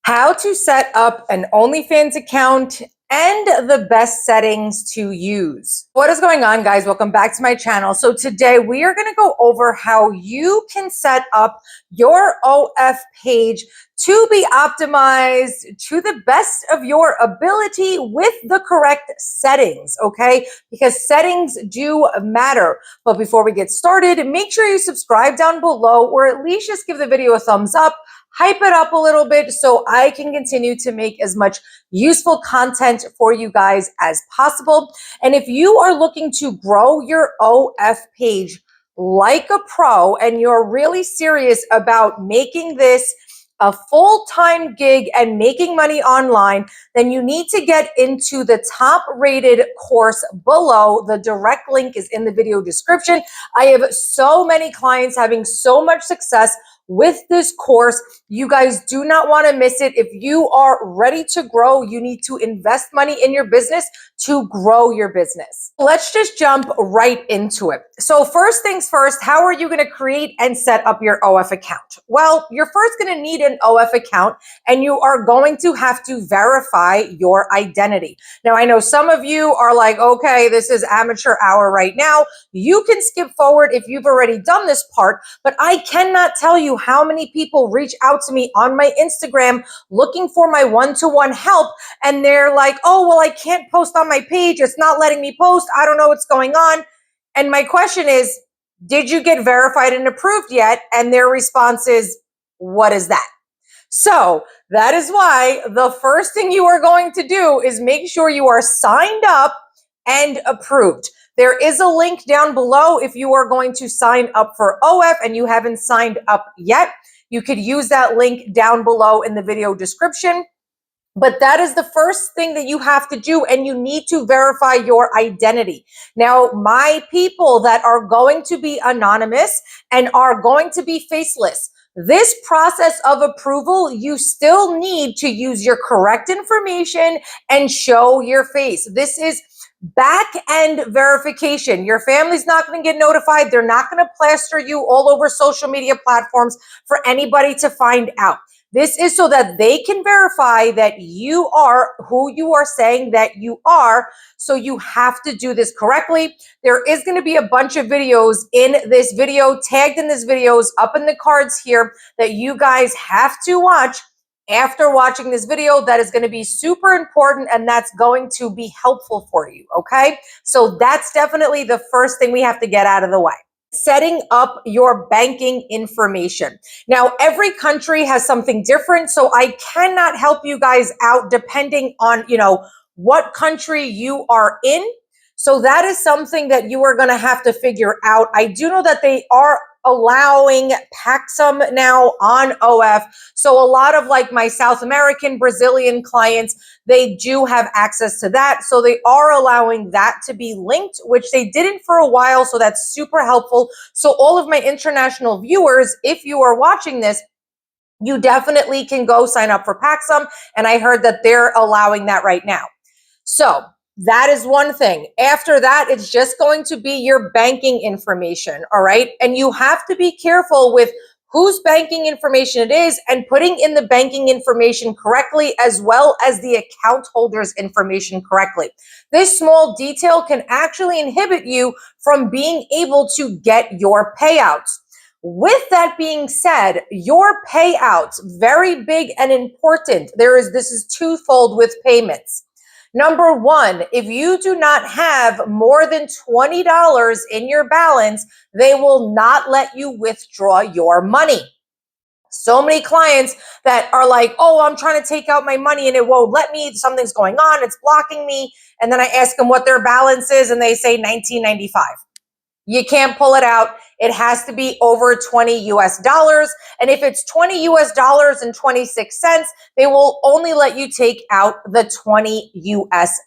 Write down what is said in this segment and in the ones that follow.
How to set up an Onlyfans account and the best settings to use. What is going on, guys? Welcome back to my channel. So today we are going to go over how you can set up your OF page to be optimized to the best of your ability with the correct settings, okay? Because settings do matter. But before we get started, make sure you subscribe down below or at least just give the video a thumbs up. Hype it up a little bit so I can continue to make as much useful content for you guys as possible. And if you are looking to grow your OF page like a pro and you're really serious about making this a full-time gig and making money online, then you need to get into the top-rated course below. The direct link is in the video description. I have so many clients having so much success with this course. You guys do not want to miss it. If you are ready to grow, you need to invest money in your business to grow your business. Let's just jump right into it. So first things first, how are you going to create and set up your OF account? Well, you're first going to need an OF account and you are going to have to verify your identity. Now, I know some of you are like, okay, this is amateur hour right now. You can skip forward if you've already done this part, but I cannot tell you how many people reach out to me on my Instagram looking for my one-to-one help. And they're like, oh, well, I can't post on my page. It's not letting me post. I don't know what's going on. And my question is, did you get verified and approved yet? And their response is, what is that? So that is why the first thing you are going to do is make sure you are signed up and approved. There is a link down below if you are going to sign up for OF and you haven't signed up yet. You could use that link down below in the video description. But that is the first thing that you have to do, and you need to verify your identity. Now, my people that are going to be anonymous and are going to be faceless, this process of approval, you still need to use your correct information and show your face. This is back-end verification. Your family's not going to get notified. They're not going to plaster you all over social media platforms for anybody to find out. This is so that they can verify that you are who you are saying that you are. So you have to do this correctly. There is going to be a bunch of videos in this video, tagged in this videos, up in the cards here that you guys have to watch after watching this video. That is going to be super important and that's going to be helpful for you, okay? So that's definitely the first thing we have to get out of the way. Setting up your banking information. Now, every country has something different, so I cannot help you guys out depending on, what country you are in. So that is something that you are going to have to figure out. I do know that they are allowing Paxum now on OF. So a lot of like my South American, Brazilian clients, they do have access to that. So they are allowing that to be linked, which they didn't for a while. So that's super helpful. So all of my international viewers, if you are watching this, you definitely can go sign up for Paxum. And I heard that they're allowing that right now. So that is one thing. After that, it's just going to be your banking information, all right? And you have to be careful with whose banking information it is and putting in the banking information correctly as well as the account holder's information correctly. This small detail can actually inhibit you from being able to get your payouts. With that being said, your payouts, very big and important. This is twofold with payments. Number one, if you do not have more than $20 in your balance, they will not let you withdraw your money. So many clients that are like, oh, I'm trying to take out my money and it won't let me. Something's going on. It's blocking me. And then I ask them what their balance is and they say $19.95. You can't pull it out. It has to be over $20 US. And if it's $20 US and 26 cents, they will only let you take out the $20 US.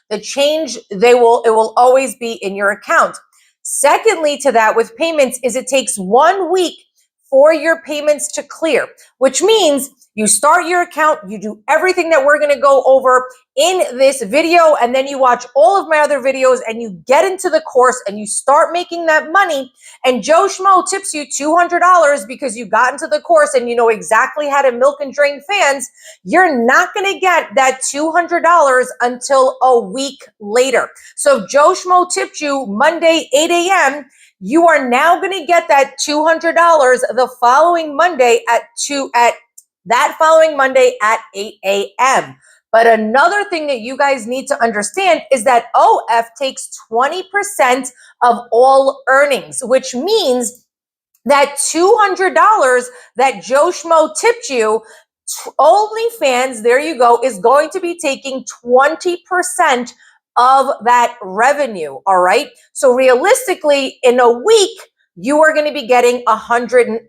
The change, it will always be in your account. Secondly to that with payments is it takes 1 week for your payments to clear, which means you start your account, you do everything that we're going to go over in this video, and then you watch all of my other videos and you get into the course and you start making that money, and Joe Schmo tips you $200 because you got into the course and you know exactly how to milk and drain fans. You're not going to get that $200 until a week later. So if Joe Schmo tipped you Monday 8 a.m., you are now going to get that $200 the following Monday at 8 a.m. But another thing that you guys need to understand is that OF takes 20% of all earnings, which means that $200 that Joe Schmo tipped you, Onlyfans, there you go, is going to be taking 20% of that revenue, all right? So realistically, in a week, you are going to be getting $180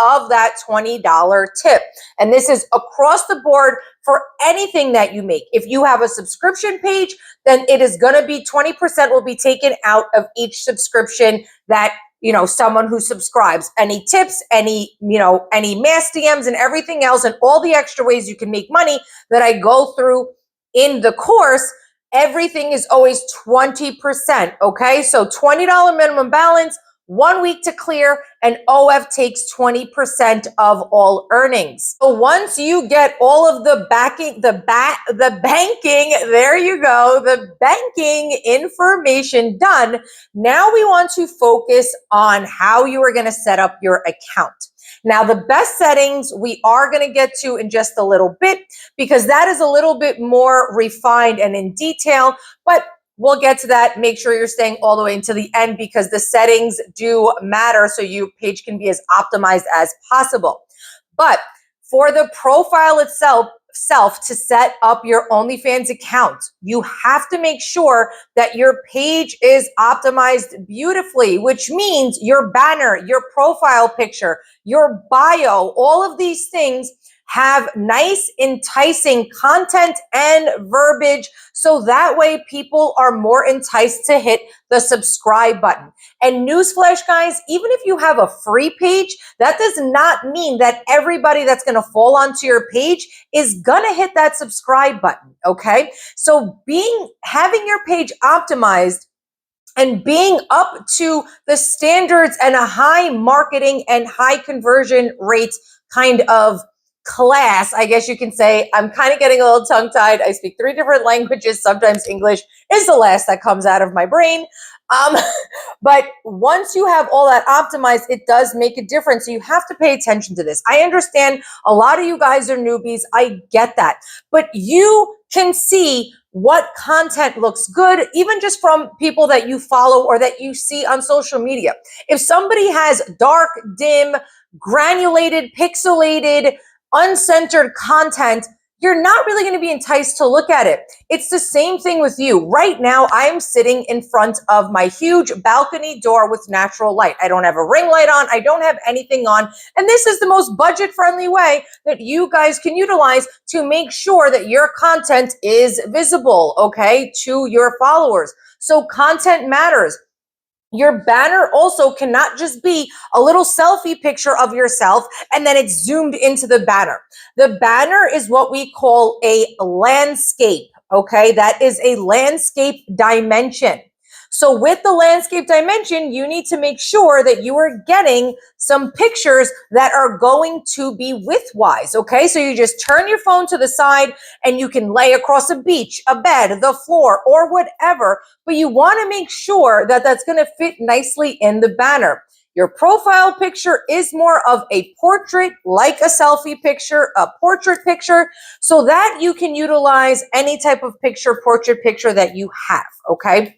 of that $20 tip. And this is across the board for anything that you make. If you have a subscription page, then it is going to be 20% will be taken out of each subscription that, you know, someone who subscribes. Any tips, any mass DMs and everything else, and all the extra ways you can make money that I go through in the course, everything is always 20%, okay? So $20 minimum balance, 1 week to clear, and OF takes 20% of all earnings. So once you get all of the banking, there you go, the banking information done, now we want to focus on how you are going to set up your account. Now, the best settings we are going to get to in just a little bit, because that is a little bit more refined and in detail, but we'll get to that. Make sure you're staying all the way into the end because the settings do matter so your page can be as optimized as possible. But for the profile itself to set up your OnlyFans account, you have to make sure that your page is optimized beautifully, which means your banner, your profile picture, your bio, all of these things have nice, enticing content and verbiage, so that way people are more enticed to hit the subscribe button. And newsflash, guys, even if you have a free page, that does not mean that everybody that's going to fall onto your page is going to hit that subscribe button, okay? So having your page optimized and being up to the standards and a high marketing and high conversion rates kind of class, I guess you can say. I'm kind of getting a little tongue-tied. I speak 3 different languages. Sometimes English is the last that comes out of my brain. But once you have all that optimized, it does make a difference. So you have to pay attention to this. I understand a lot of you guys are newbies. I get that. But you can see what content looks good, even just from people that you follow or that you see on social media. If somebody has dark, dim, granulated, pixelated, uncensored content, you're not really going to be enticed to look at it. It's the same thing with you. Right now, I'm sitting in front of my huge balcony door with natural light. I don't have a ring light on. I don't have anything on. And this is the most budget-friendly way that you guys can utilize to make sure that your content is visible, okay, to your followers. So content matters. Your banner also cannot just be a little selfie picture of yourself and then it's zoomed into the banner. The banner is what we call a landscape, okay? That is a landscape dimension. So with the landscape dimension, you need to make sure that you are getting some pictures that are going to be widthwise, okay? So you just turn your phone to the side and you can lay across a beach, a bed, the floor, or whatever, but you want to make sure that that's going to fit nicely in the banner. Your profile picture is more of a portrait, like a selfie picture, a portrait picture, so that you can utilize any type of picture, portrait picture that you have, okay?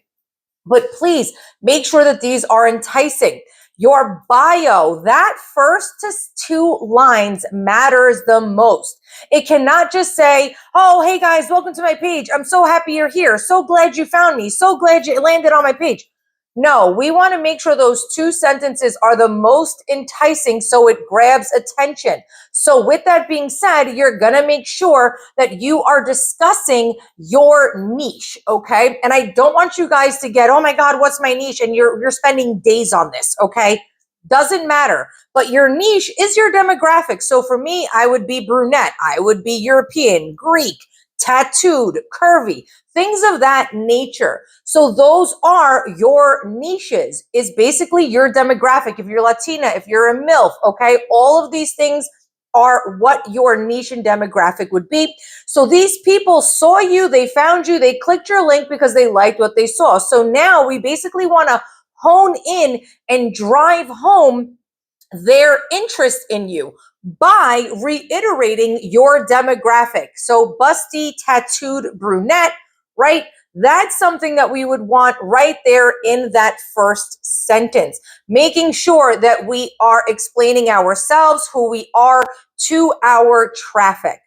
But please make sure that these are enticing. Your bio, that first 2 lines matters the most. It cannot just say, oh, hey guys, welcome to my page. I'm so happy you're here. So glad you found me. So glad you landed on my page. No, we want to make sure those 2 sentences are the most enticing so it grabs attention. So with that being said, you're going to make sure that you are discussing your niche, okay? And I don't want you guys to get, oh my God, what's my niche? And you're spending days on this, okay? doesn't matter. But your niche is your demographic. So for me, I would be brunette, I would be European, Greek, tattooed, curvy, things of that nature. So those are your niches, is basically your demographic. If you're Latina, if you're a MILF, okay, all of these things are what your niche and demographic would be. So these people saw you, they found you, they clicked your link because they liked what they saw. So now we basically want to hone in and drive home their interest in you by reiterating your demographic. So busty, tattooed brunette, right? That's something that we would want right there in that first sentence, making sure that we are explaining ourselves, who we are to our traffic.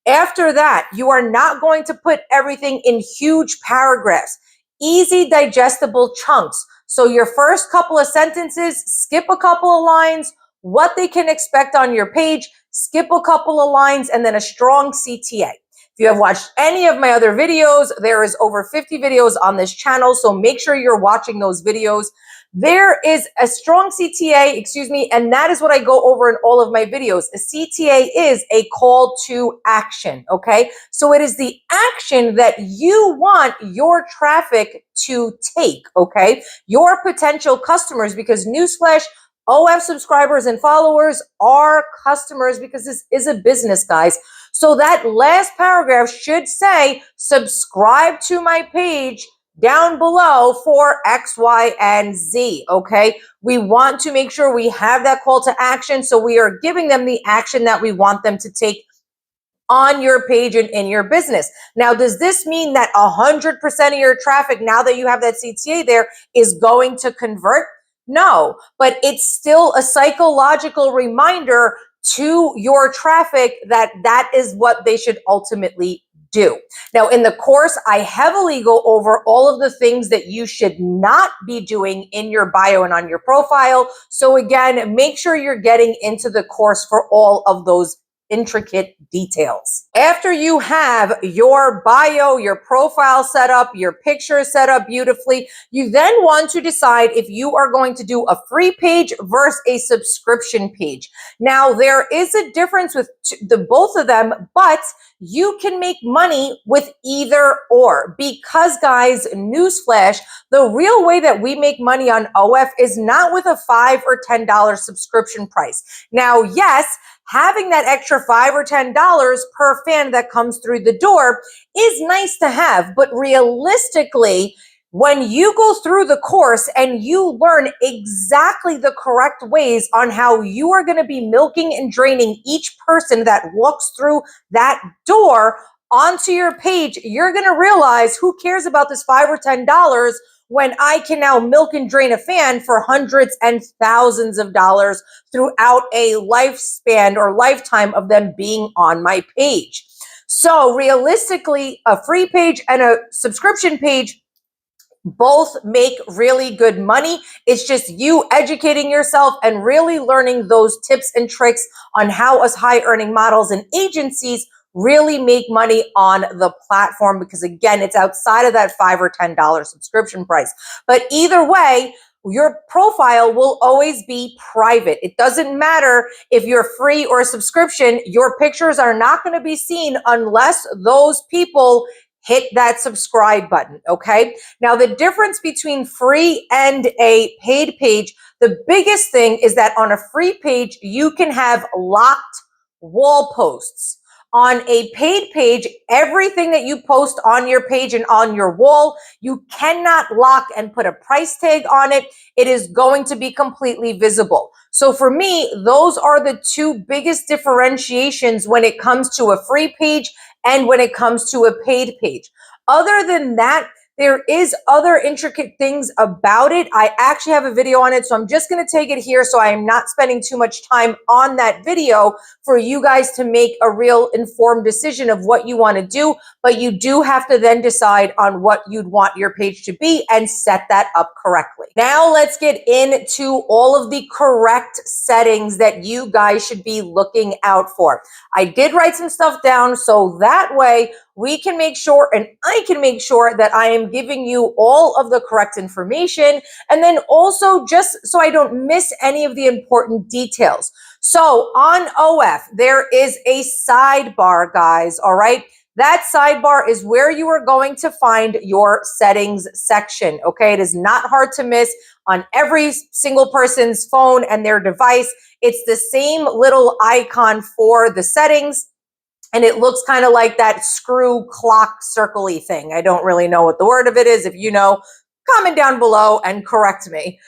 After that, you are not going to put everything in huge paragraphs, easy digestible chunks. So your first couple of sentences, skip a couple of lines, what they can expect on your page, skip a couple of lines, and then a strong CTA. If you have watched any of my other videos, there is over 50 videos on this channel, so make sure you're watching those videos. There is a strong CTA, and that is what I go over in all of my videos. A CTA is a call to action, okay? So it is the action that you want your traffic to take, okay? Your potential customers, because newsflash, OF subscribers and followers are customers because this is a business, guys. So that last paragraph should say, subscribe to my page down below for X, Y, and Z, okay? We want to make sure we have that call to action, so we are giving them the action that we want them to take on your page and in your business. Now, does this mean that 100% of your traffic, now that you have that CTA there, is going to convert? No, but it's still a psychological reminder to your traffic that that is what they should ultimately do. Now, in the course, I heavily go over all of the things that you should not be doing in your bio and on your profile. So again, make sure you're getting into the course for all of those intricate details. After you have your bio, your profile set up, your picture set up beautifully, you then want to decide if you are going to do a free page versus a subscription page. Now, there is a difference with the both of them, but you can make money with either or, because guys, newsflash, the real way that we make money on OF is not with a $5 or $10 subscription price. Now, yes, having that extra $5 or $10 per fan that comes through the door is nice to have, but realistically, when you go through the course and you learn exactly the correct ways on how you are going to be milking and draining each person that walks through that door onto your page, you're going to realize, who cares about this $5 or $10 when I can now milk and drain a fan for hundreds and thousands of dollars throughout a lifespan or lifetime of them being on my page. So realistically, a free page and a subscription page both make really good money. It's just you educating yourself and really learning those tips and tricks on how us high earning models and agencies really make money on the platform, because again, it's outside of that $5 or $10 subscription price. But either way, your profile will always be private. It doesn't matter if you're free or a subscription, your pictures are not going to be seen unless those people hit that subscribe button, okay? Now, the difference between free and a paid page, the biggest thing is that on a free page, you can have locked wall posts. On a paid page, everything that you post on your page and on your wall, you cannot lock and put a price tag on it. It is going to be completely visible. So for me, those are the two biggest differentiations when it comes to a free page and when it comes to a paid page. Other than that, there is other intricate things about it. I actually have a video on it, so I'm just going to take it here so I am not spending too much time on that video for you guys to make a real informed decision of what you want to do. But you do have to then decide on what you'd want your page to be and set that up correctly. Now let's get into all of the correct settings that you guys should be looking out for. I did write some stuff down so that way we can make sure, and I can make sure that I am giving you all of the correct information. And then also just so I don't miss any of the important details. So on OF, there is a sidebar, guys. All right. That sidebar is where you are going to find your settings section. Okay. It is not hard to miss on every single person's phone and their device. It's the same little icon for the settings. And it looks kind of like that screw clock circle-y thing. I don't really know what the word of it is. If you know, comment down below and correct me.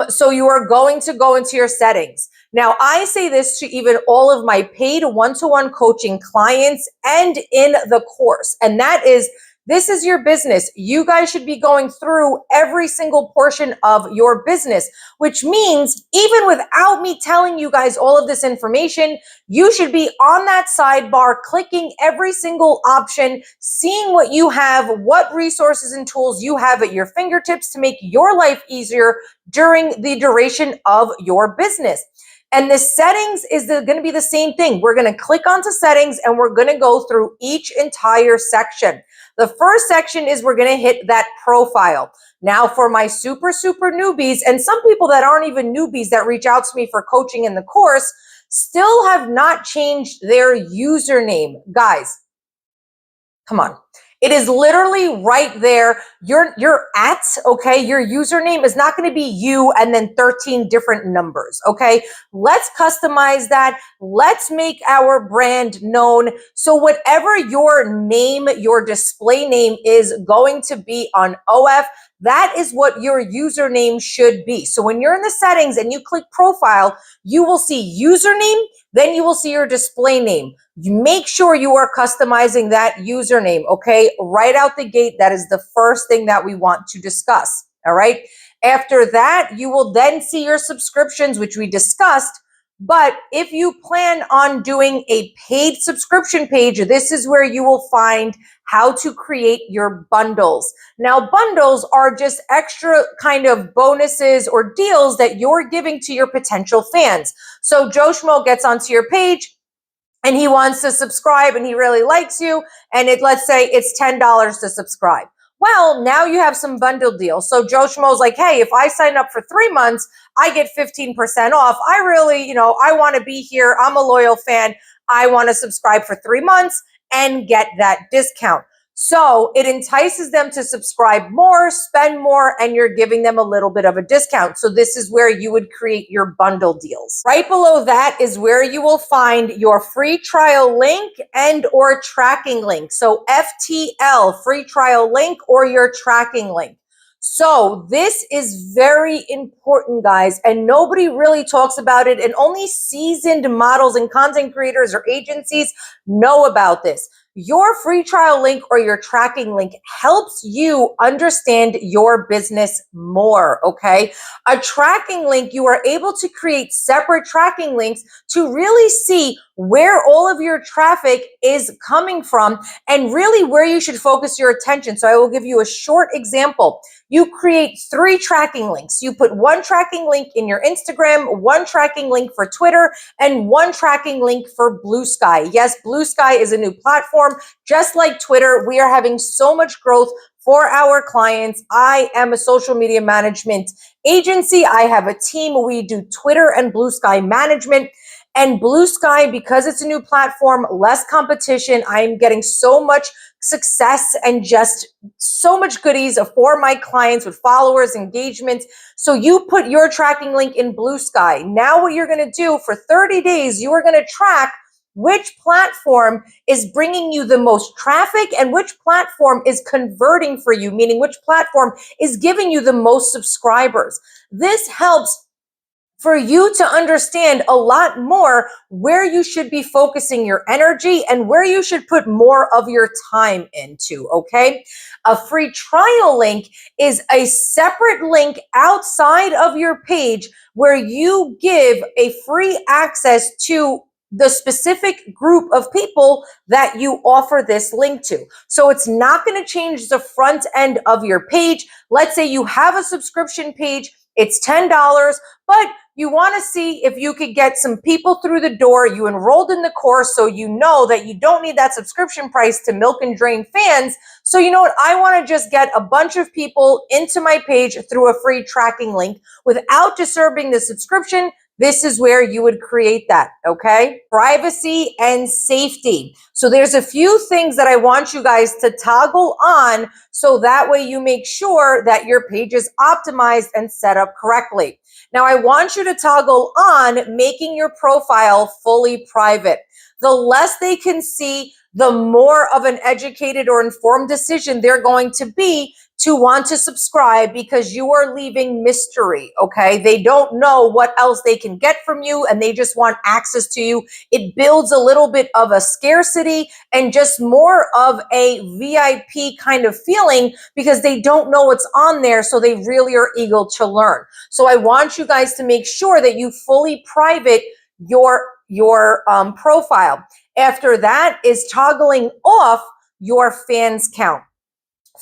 So you are going to go into your settings. Now, I say this to even all of my paid one-to-one coaching clients and in the course, and that is, this is your business. You guys should be going through every single portion of your business, which means even without me telling you guys all of this information, you should be on that sidebar, clicking every single option, seeing what you have, what resources and tools you have at your fingertips to make your life easier during the duration of your business. And the settings is going to be the same thing. We're going to click onto settings and we're going to go through each entire section. The first section is we're going to hit that profile. Now for my super newbies and some people that aren't even newbies that reach out to me for coaching in the course still have not changed their username. Guys, come on. It is literally right there. Your username is not going to be you and then 13 different numbers, okay? Let's customize that. Let's make our brand known. So whatever your name, your display name is going to be on OF, that is what your username should be. So when you're in the settings and you click profile, you will see username, then you will see your display name. You make sure you are customizing that username, okay? Right out the gate, that is the first thing that we want to discuss, all right? After that, you will then see your subscriptions, which we discussed. But if you plan on doing a paid subscription page, this is where you will find how to create your bundles. Now, bundles are just extra kind of bonuses or deals that you're giving to your potential fans. So Joe Schmo gets onto your page and he wants to subscribe and he really likes you. And let's say it's $10 to subscribe. Well, now you have some bundle deals. So Joe Schmo's like, hey, if I sign up for 3 months, I get 15% off. I really, I want to be here. I'm a loyal fan. I want to subscribe for 3 months and get that discount. So it entices them to subscribe more, spend more, and you're giving them a little bit of a discount. So this is where you would create your bundle deals. Right below that is where you will find your free trial link and or tracking link. So FTL, free trial link, or your tracking link. So this is very important, guys, and nobody really talks about it, and only seasoned models and content creators or agencies know about this. Your free trial link or your tracking link helps you understand your business more, okay? A tracking link, you are able to create separate tracking links to really see where all of your traffic is coming from and really where you should focus your attention. So I will give you a short example. You create 3 tracking links. You put 1 tracking link in your Instagram, 1 tracking link for Twitter, and 1 tracking link for Blue Sky. Yes, Blue Sky is a new platform. Just like Twitter, we are having so much growth for our clients. I am a social media management agency. I have a team. We do Twitter and Blue Sky management. And Blue Sky, because it's a new platform, less competition, I'm getting so much success and just so much goodies for my clients with followers, engagements. So you put your tracking link in Blue Sky. Now what you're going to do for 30 days, you are going to track which platform is bringing you the most traffic and which platform is converting for you, meaning which platform is giving you the most subscribers. This helps for you to understand a lot more where you should be focusing your energy and where you should put more of your time into, okay? A free trial link is a separate link outside of your page where you give a free access to the specific group of people that you offer this link to. So it's not going to change the front end of your page. Let's say you have a subscription page, it's $10, but you want to see if you could get some people through the door. You enrolled in the course, so you know that you don't need that subscription price to milk and drain fans. So you know what? I want to just get a bunch of people into my page through a free tracking link without disturbing the subscription. This is where you would create that, okay? Privacy and safety. So there's a few things that I want you guys to toggle on so that way you make sure that your page is optimized and set up correctly. Now, I want you to toggle on making your profile fully private. The less they can see, the more of an educated or informed decision they're going to be to want to subscribe, because you are leaving mystery, okay? They don't know what else they can get from you and they just want access to you. It builds a little bit of a scarcity and just more of a VIP kind of feeling because they don't know what's on there, so they really are eager to learn. So I want you guys to make sure that you fully private your profile. After that is toggling off your fans count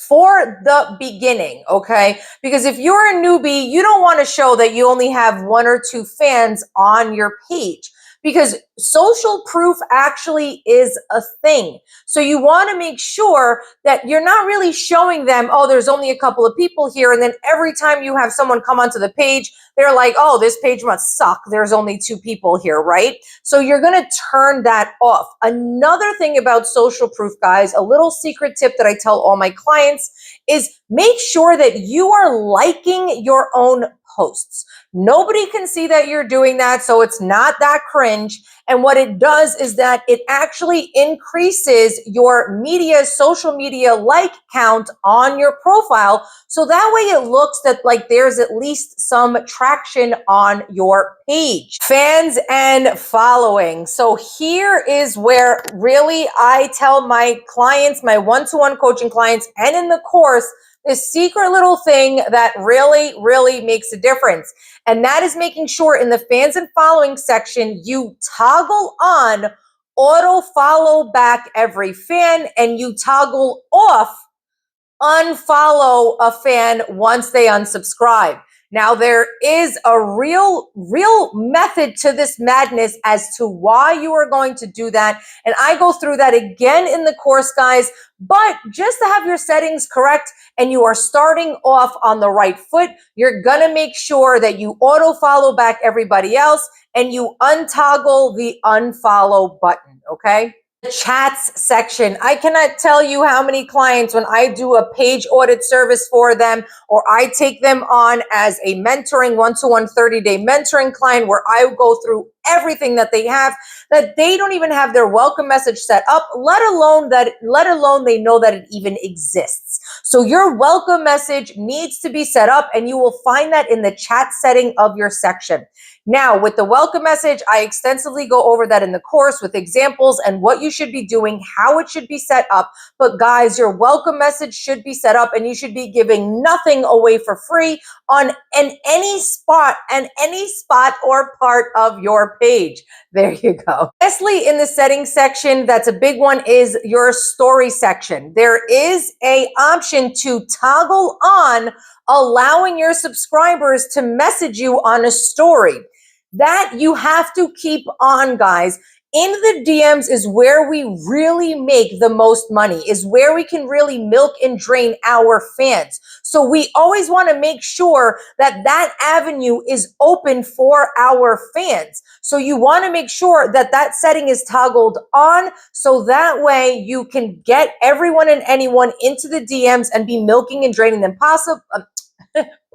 for the beginning, okay? Because if you're a newbie, you don't want to show that you only have 1 or 2 fans on your page, because social proof actually is a thing. So you want to make sure that you're not really showing them, oh, there's only a couple of people here, and then every time you have someone come onto the page, they're like, oh, this page must suck, there's only 2 people here, right? So you're going to turn that off. Another thing about social proof, guys, a little secret tip that I tell all my clients is make sure that you are liking your own posts. Nobody can see that you're doing that, so it's not that cringe. And what it does is that it actually increases your social media like count on your profile. So that way it looks that like there's at least some traction on your page. Fans and following. So here is where really I tell my clients, my one-to-one coaching clients, and in the course, this secret little thing that really, really makes a difference. And that is making sure in the fans and following section, you toggle on auto follow back every fan, and you toggle off unfollow a fan once they unsubscribe. Now, there is a real method to this madness as to why you are going to do that. And I go through that again in the course, guys. But just to have your settings correct and you are starting off on the right foot, you're going to make sure that you auto follow back everybody else and you untoggle the unfollow button, okay? The chats section. I cannot tell you how many clients, when I do a page audit service for them, or I take them on as a mentoring one-to-one 30-day mentoring client where I go through everything that they have, that they don't even have their welcome message set up, let alone they know that it even exists. So your welcome message needs to be set up, and you will find that in the chat setting of your section. Now, with the welcome message, I extensively go over that in the course with examples and what you should be doing, how it should be set up. But guys, your welcome message should be set up, and you should be giving nothing away for free on any spot or part of your page. There you go. Lastly, in the settings section, that's a big one, is your story section. There is an option to toggle on allowing your subscribers to message you on a story. That you have to keep on, guys. In the DMs is where we really make the most money, is where we can really milk and drain our fans. So we always want to make sure that that avenue is open for our fans. So you want to make sure that that setting is toggled on, so that way you can get everyone and anyone into the DMs and be milking and draining them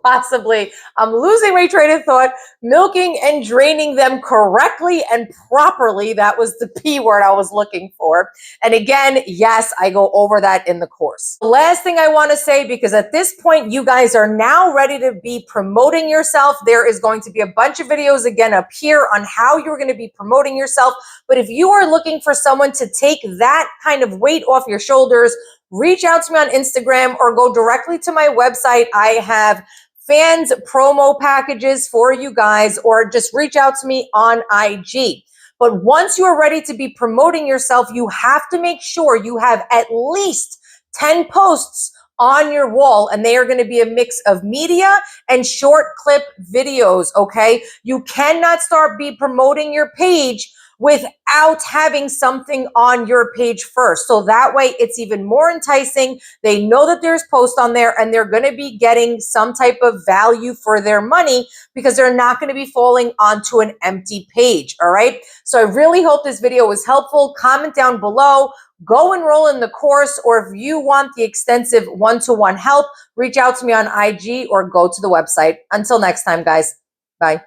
possibly, I'm losing my train of thought, milking and draining them correctly and properly. That was the P word I was looking for. And again, yes, I go over that in the course. The last thing I want to say, because at this point, you guys are now ready to be promoting yourself. There is going to be a bunch of videos again up here on how you're going to be promoting yourself. But if you are looking for someone to take that kind of weight off your shoulders, reach out to me on Instagram or go directly to my website. I have fans promo packages for you guys, or just reach out to me on IG. But once you are ready to be promoting yourself, you have to make sure you have at least 10 posts on your wall, and they are going to be a mix of media and short clip videos, okay? You cannot start promoting your page without having something on your page first. So that way it's even more enticing. They know that there's posts on there and they're going to be getting some type of value for their money because they're not going to be falling onto an empty page, all right? So I really hope this video was helpful. Comment down below. Go enroll in the course, or if you want the extensive one-to-one help, reach out to me on IG or go to the website. Until next time, guys. Bye.